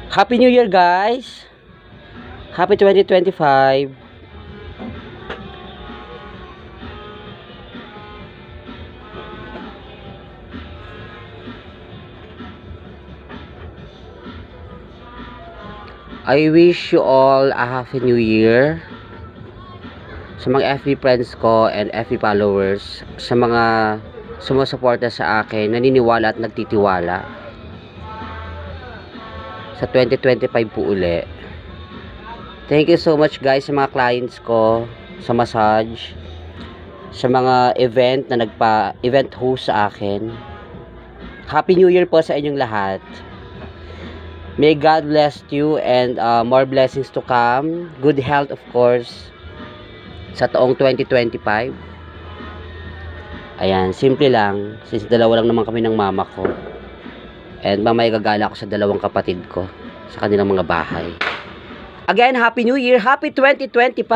Happy New Year, guys! Happy 2025! I wish you all a Happy New Year sa mga FB friends ko and FB followers, sa mga sumusuporta sa akin, naniniwala at nagtitiwala sa 2025 po uli. Thank you so much, guys, sa mga clients ko sa massage, sa mga event na event host sa akin. Happy New Year po sa inyong lahat. May God bless you and more blessings to come. Good health, of course, sa taong 2025. Ayan, simple lang. Since dalawa lang naman kami ng mama ko. And mamaya gagala ako sa dalawang kapatid ko sa kanilang mga bahay. Again, Happy New Year! Happy 2025!